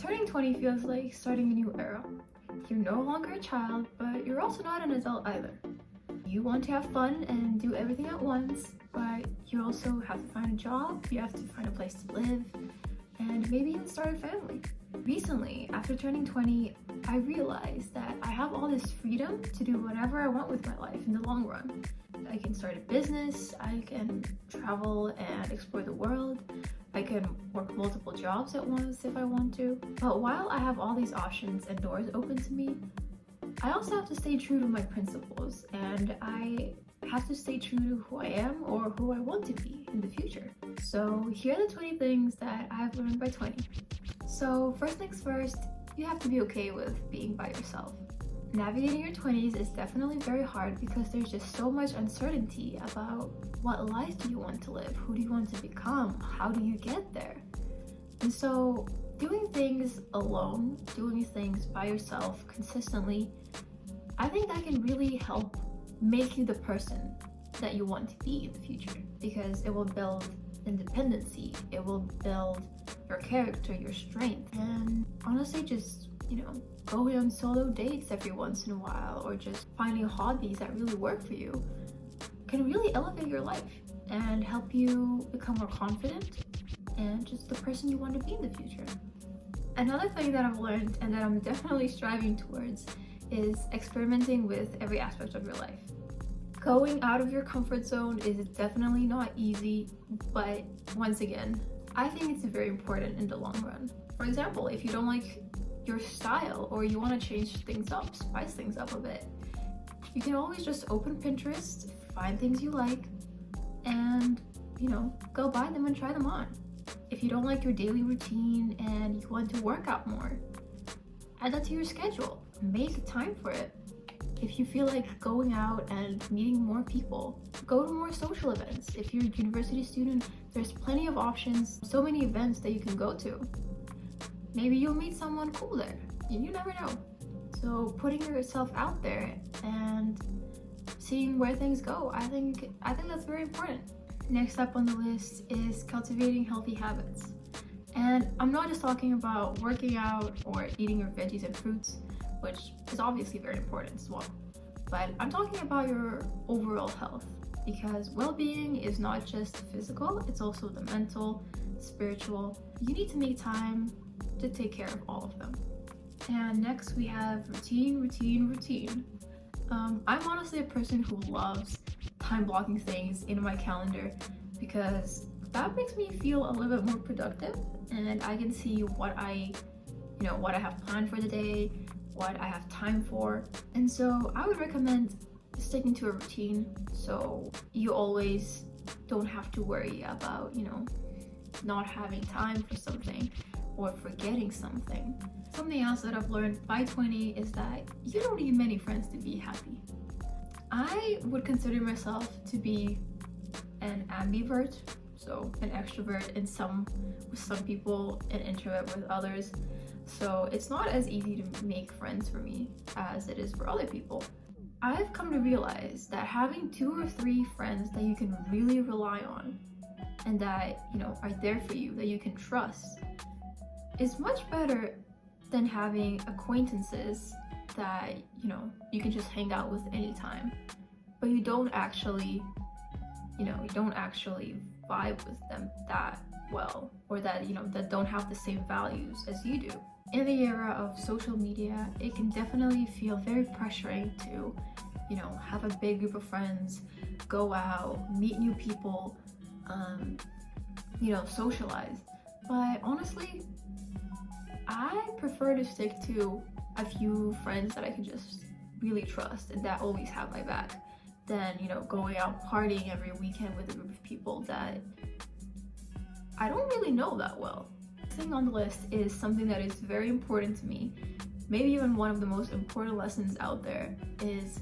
Turning 20 feels like starting a new era. You're no longer a child, but you're also not an adult either. You want to have fun and do everything at once, but you also have to find a job, you have to find a place to live, and maybe even start a family. Recently, after turning 20, I realized that I have all this freedom to do whatever I want with my life in the long run. I can start a business, I can travel and explore the world, I can work multiple jobs at once if I want to. But while I have all these options and doors open to me, I also have to stay true to my principles, and I have to stay true to who I am or who I want to be in the future. So here are the 20 things that I've learned by 20. So first things first, you have to be okay with being by yourself. Navigating your 20s is definitely very hard because there's just so much uncertainty about what life do you want to live, who do you want to become, how do you get there? And so doing things alone, doing things by yourself consistently, I think that can really help make you the person that you want to be in the future, because it will build independency, it will build your character, your strength, and honestly just, going on solo dates every once in a while, or just finding hobbies that really work for you can really elevate your life and help you become more confident and just the person you want to be in the future. Another thing that I've learned and that I'm definitely striving towards is experimenting with every aspect of your life. Going out of your comfort zone is definitely not easy, but once again, I think it's very important in the long run. For example, if you don't like your style or you want to change things up, spice things up a bit, you can always just open Pinterest, find things you like, and go buy them and try them on. If you don't like your daily routine and you want to work out more, add that to your schedule. Make time for it. If you feel like going out and meeting more people, go to more social events. If you're a university student, there's plenty of options, so many events that you can go to. Maybe you'll meet someone cool there. You never know. So putting yourself out there and seeing where things go, I think that's very important. Next up on the list is cultivating healthy habits. And I'm not just talking about working out or eating your veggies and fruits, which is obviously very important as well. But I'm talking about your overall health, because well-being is not just physical, it's also the mental, spiritual. You need to make time to take care of all of them. And next we have routine. I'm honestly a person who loves time blocking things in my calendar because that makes me feel a little bit more productive, and I can see what I have planned for the day, what I have time for. And so I would recommend sticking to a routine so you always don't have to worry about, not having time for something or forgetting something. Something else that I've learned by 20 is that you don't need many friends to be happy. I would consider myself to be an ambivert, so an extrovert with some people, an introvert with others. So it's not as easy to make friends for me as it is for other people. I've come to realize that having 2 or 3 friends that you can really rely on and that are there for you, that you can trust, is much better than having acquaintances that you can just hang out with anytime, but you don't actually vibe with them that well, or that that don't have the same values as you do. In the era of social media, it can definitely feel very pressuring to have a big group of friends, go out, meet new people, socialize. But honestly, I prefer to stick to a few friends that I can just really trust and that always have my back than going out partying every weekend with a group of people that I don't really know that well. Next thing on the list is something that is very important to me, maybe even one of the most important lessons out there, is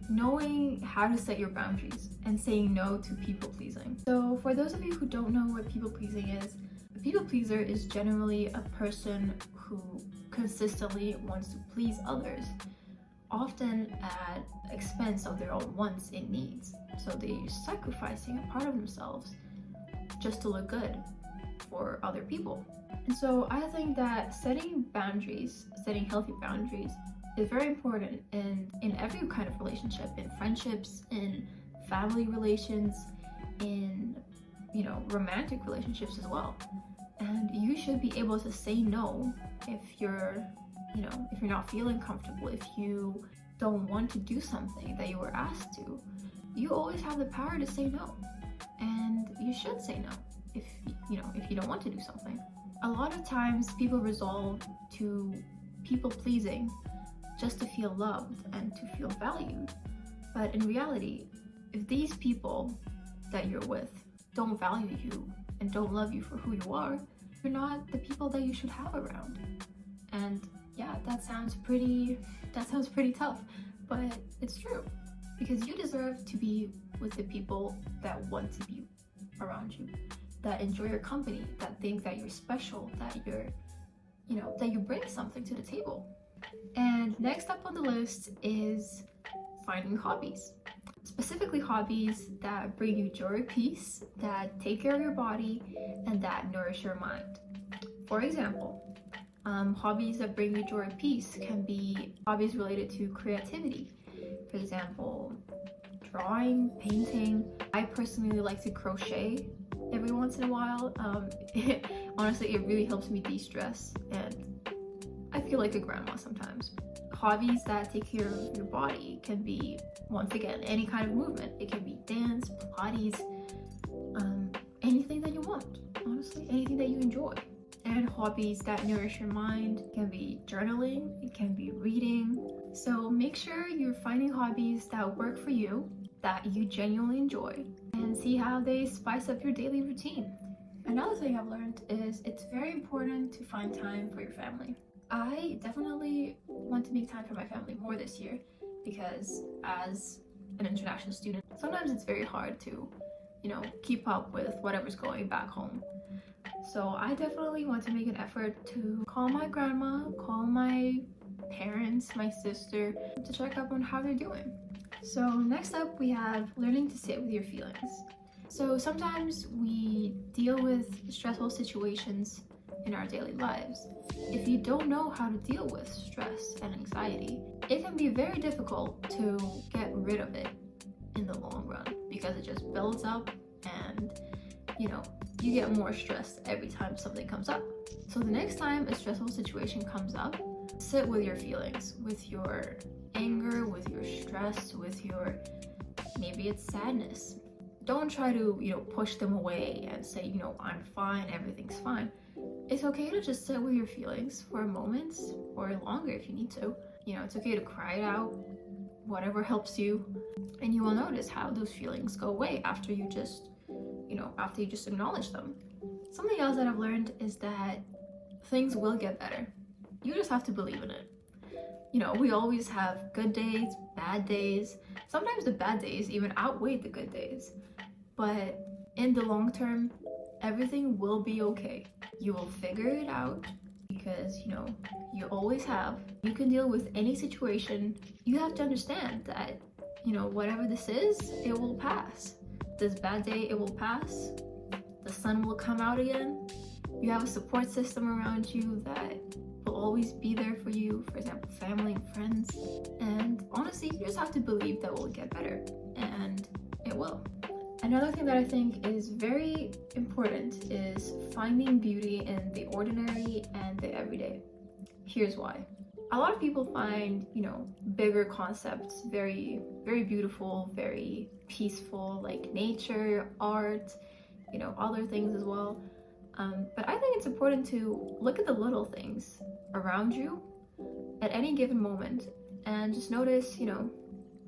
knowing how to set your boundaries and saying no to people pleasing. So for those of you who don't know what people pleasing is, a people pleaser is generally a person who consistently wants to please others, often at expense of their own wants and needs. So they're sacrificing a part of themselves just to look good for other people. And so I think that setting boundaries, setting healthy boundaries, is very important in every kind of relationship, in friendships, in family relations, in romantic relationships as well. And you should be able to say no if you're not feeling comfortable, if you don't want to do something that you were asked to. You always have the power to say no, and you should say no if you don't want to do something. A lot of times people resolve to people pleasing just to feel loved and to feel valued. But in reality, if these people that you're with don't value you and don't love you for who you are, you're not the people that you should have around. And yeah, that sounds pretty tough, but it's true. Because you deserve to be with the people that want to be around you, that enjoy your company, that think that you're special, that that you bring something to the table. And next up on the list is finding hobbies. Specifically hobbies that bring you joy or peace, that take care of your body, and that nourish your mind. For example, hobbies that bring you joy or peace can be hobbies related to creativity. For example, drawing, painting. I personally like to crochet every once in a while. Honestly, it really helps me de-stress, and I feel like a grandma sometimes. Hobbies that take care of your body can be, once again, any kind of movement. It can be dance, Pilates, anything that you want, honestly, anything that you enjoy. And hobbies that nourish your mind can be journaling, it can be reading. So make sure you're finding hobbies that work for you, that you genuinely enjoy, and see how they spice up your daily routine. Another thing I've learned is it's very important to find time for your family. I definitely want to make time for my family more this year because as an international student, sometimes it's very hard to, keep up with whatever's going back home. So I definitely want to make an effort to call my grandma, call my parents, my sister, to check up on how they're doing. So next up we have learning to sit with your feelings. So sometimes we deal with stressful situations in our daily lives. If you don't know how to deal with stress and anxiety, it can be very difficult to get rid of it in the long run because it just builds up and you get more stressed every time something comes up. So the next time a stressful situation comes up, sit with your feelings, with your anger, with your stress, with your, maybe it's sadness. Don't try to, push them away and say, I'm fine, everything's fine. It's okay to just sit with your feelings for a moment or longer if you need to. It's okay to cry it out, whatever helps you, and you will notice how those feelings go away after you just acknowledge them. Something else that I've learned is that things will get better. You just have to believe in it. We always have good days, bad days. Sometimes the bad days even outweigh the good days. But in the long term, everything will be okay. You will figure it out because, you always have. You can deal with any situation. You have to understand that, whatever this is, it will pass. This bad day, it will pass. The sun will come out again. You have a support system around you that will always be there for you, for example, family and friends. And honestly, you just have to believe that it will get better, and it will. Another thing that I think is very important is finding beauty in the ordinary and the everyday. Here's why. A lot of people find, bigger concepts very, very beautiful, very peaceful, like nature, art, other things as well. But I think it's important to look at the little things around you at any given moment and just notice,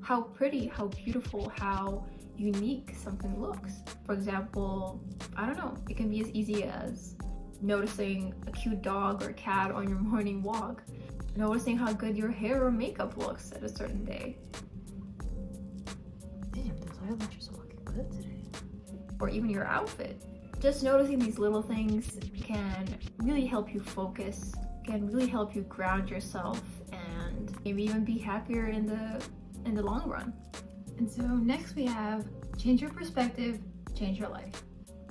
how pretty, how beautiful, how unique something looks. For example, I don't know, it can be as easy as noticing a cute dog or cat on your morning walk, noticing how good your hair or makeup looks at a certain day. Damn, those eyelashes are looking good today. Or even your outfit. Just noticing these little things can really help you focus, can really help you ground yourself, and maybe even be happier in the long run. And so next we have change your perspective, change your life.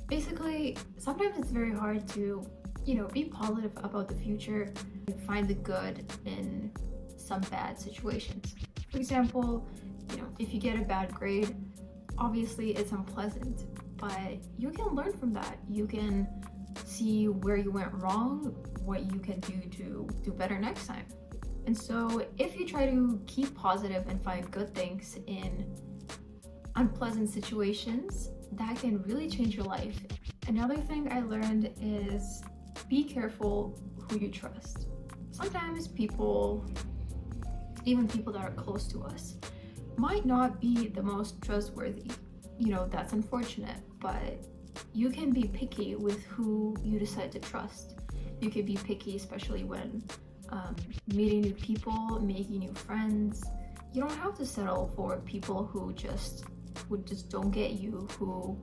Basically, sometimes it's very hard to Be positive about the future and find the good in some bad situations. For example, if you get a bad grade, obviously it's unpleasant, but you can learn from that. You can see where you went wrong, what you can do to do better next time. And so if you try to keep positive and find good things in unpleasant situations, that can really change your life. Another thing I learned is be careful who you trust. Sometimes people, even people that are close to us, might not be the most trustworthy. That's unfortunate, but you can be picky with who you decide to trust. You can be picky, especially when meeting new people, making new friends. You don't have to settle for people who just don't get you, who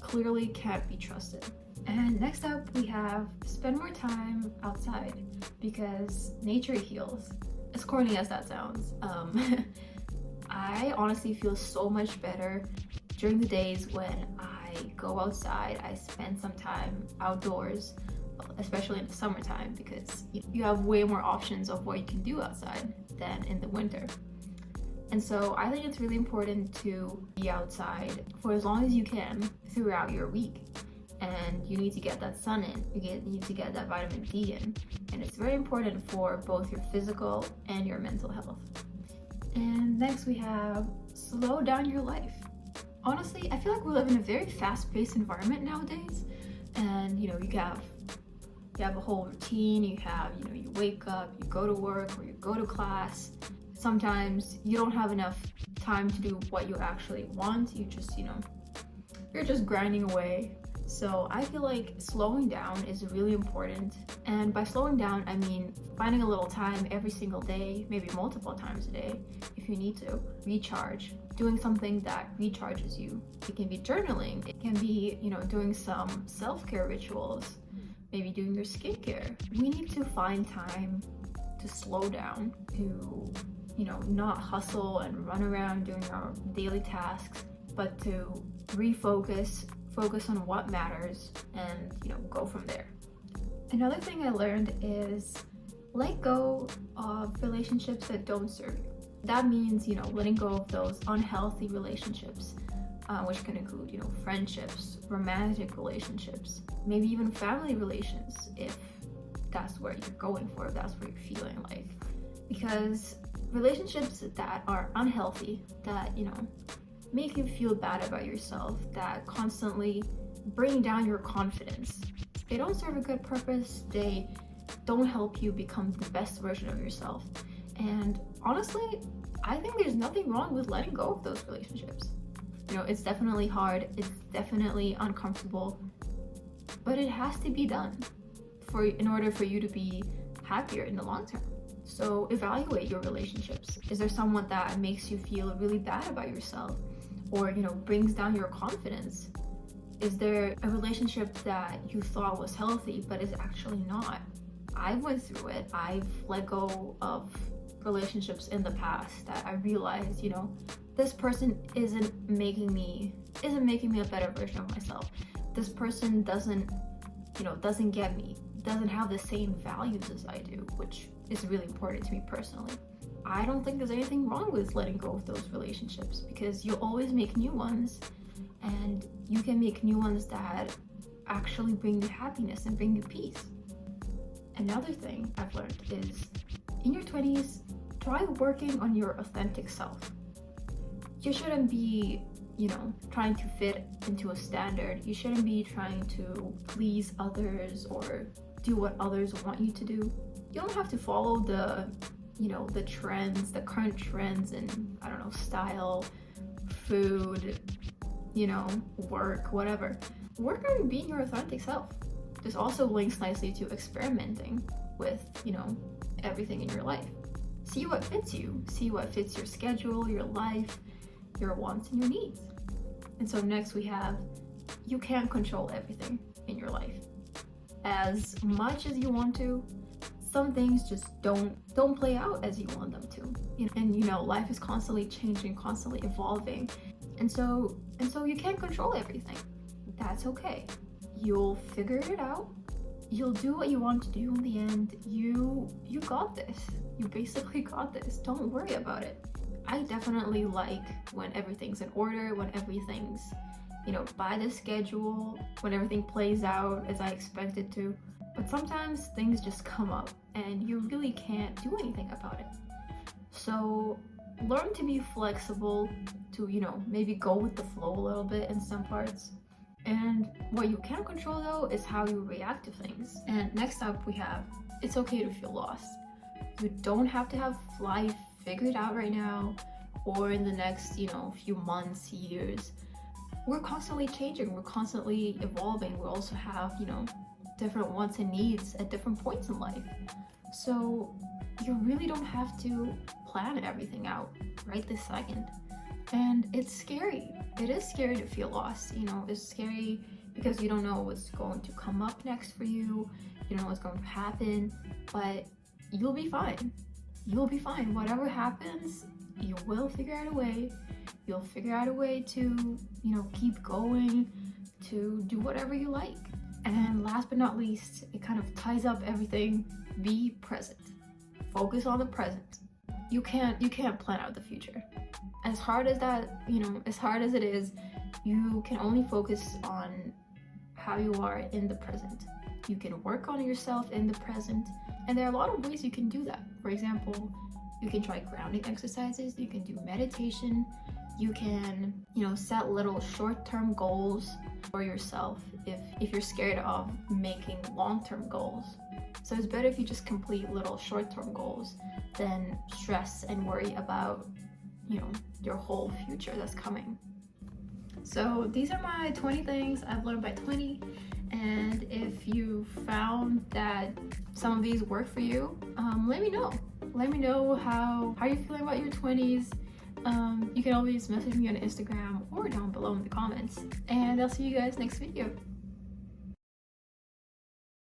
clearly can't be trusted. And next up, we have spend more time outside because nature heals. As corny as that sounds, I honestly feel so much better during the days when I go outside. I spend some time outdoors, especially in the summertime, because you have way more options of what you can do outside than in the winter. And so I think it's really important to be outside for as long as you can throughout your week. And you need to get that sun in, you need to get that vitamin D in. And it's very important for both your physical and your mental health. And next we have slow down your life. Honestly, I feel like we live in a very fast-paced environment nowadays. And you have a whole routine, you wake up, you go to work or you go to class. Sometimes you don't have enough time to do what you actually want. You're just grinding away. So I feel like slowing down is really important. And by slowing down, I mean finding a little time every single day, maybe multiple times a day if you need to, recharge, doing something that recharges you. It can be journaling, it can be, doing some self-care rituals, maybe doing your skincare. We need to find time to slow down, to not hustle and run around doing our daily tasks, but to focus on what matters and go from there. Another thing I learned is let go of relationships that don't serve you. That means letting go of those unhealthy relationships, which can include friendships, romantic relationships, maybe even family relations, if that's where you're going for, if that's what you're feeling like. Because relationships that are unhealthy, that make you feel bad about yourself, that constantly bring down your confidence, they don't serve a good purpose. They don't help you become the best version of yourself. And honestly, I think there's nothing wrong with letting go of those relationships. It's definitely hard, it's definitely uncomfortable, but it has to be done in order for you to be happier in the long term. So evaluate your relationships. Is there someone that makes you feel really bad about yourself, or brings down your confidence? Is there a relationship that you thought was healthy but is actually not? I went through it. I've let go of relationships in the past that I realized, this person isn't making me a better version of myself. This person doesn't get me, doesn't have the same values as I do, which is really important to me personally. I don't think there's anything wrong with letting go of those relationships, because you'll always make new ones, and you can make new ones that actually bring you happiness and bring you peace. Another thing I've learned is in your 20s, try working on your authentic self. You shouldn't be, trying to fit into a standard. You shouldn't be trying to please others or do what others want you to do. You don't have to follow the trends, the current trends in, style, food, work, whatever. Work on being your authentic self. This also links nicely to experimenting with, everything in your life. See what fits you. See what fits your schedule, your life, your wants and your needs. And so next we have, you can't control everything in your life. As much as you want to, some things just don't play out as you want them to. And life is constantly changing, constantly evolving. And so you can't control everything. That's okay. You'll figure it out. you'll do what you want to do in the end. You got this. You basically got this. Don't worry about it. I definitely like when everything's in order, when everything's, you know, by the schedule, when everything plays out as I expect it to. But sometimes things just come up and you really can't do anything about it. So learn to be flexible, to, you know, maybe go with the flow a little bit in some parts. And what you can control though is how you react to things. And next up we have, it's okay to feel lost. You don't have to have life figured out right now or in the next, you know, few months, years. We're constantly changing, we're constantly evolving. We also have, you know, different wants and needs at different points in life. So you really don't have to plan everything out right this second. And it's scary. It is scary to feel lost. You know, it's scary because you don't know what's going to come up next for you. You don't know what's going to happen, but you'll be fine. You'll be fine. Whatever happens, you will figure out a way. You'll figure out a way to, you know, keep going, to do whatever you like. And last but not least, it kind of ties up everything. Be present. Focus on the present. You can't plan out the future. As hard as that, you know, as hard as it is, you can only focus on how you are in the present. You can work on yourself in the present, and there are a lot of ways you can do that. For example, you can try grounding exercises, you can do meditation, you can, you know, set little short-term goals for yourself if you're scared of making long-term goals. So it's better if you just complete little short-term goals than stress and worry about, you know, your whole future that's coming. So these are my 20 things I've learned by 20, and if you found that some of these work for you, let me know. Let me know how you're feeling about your 20s. You can always message me on Instagram or down below in the comments, and I'll see you guys next video.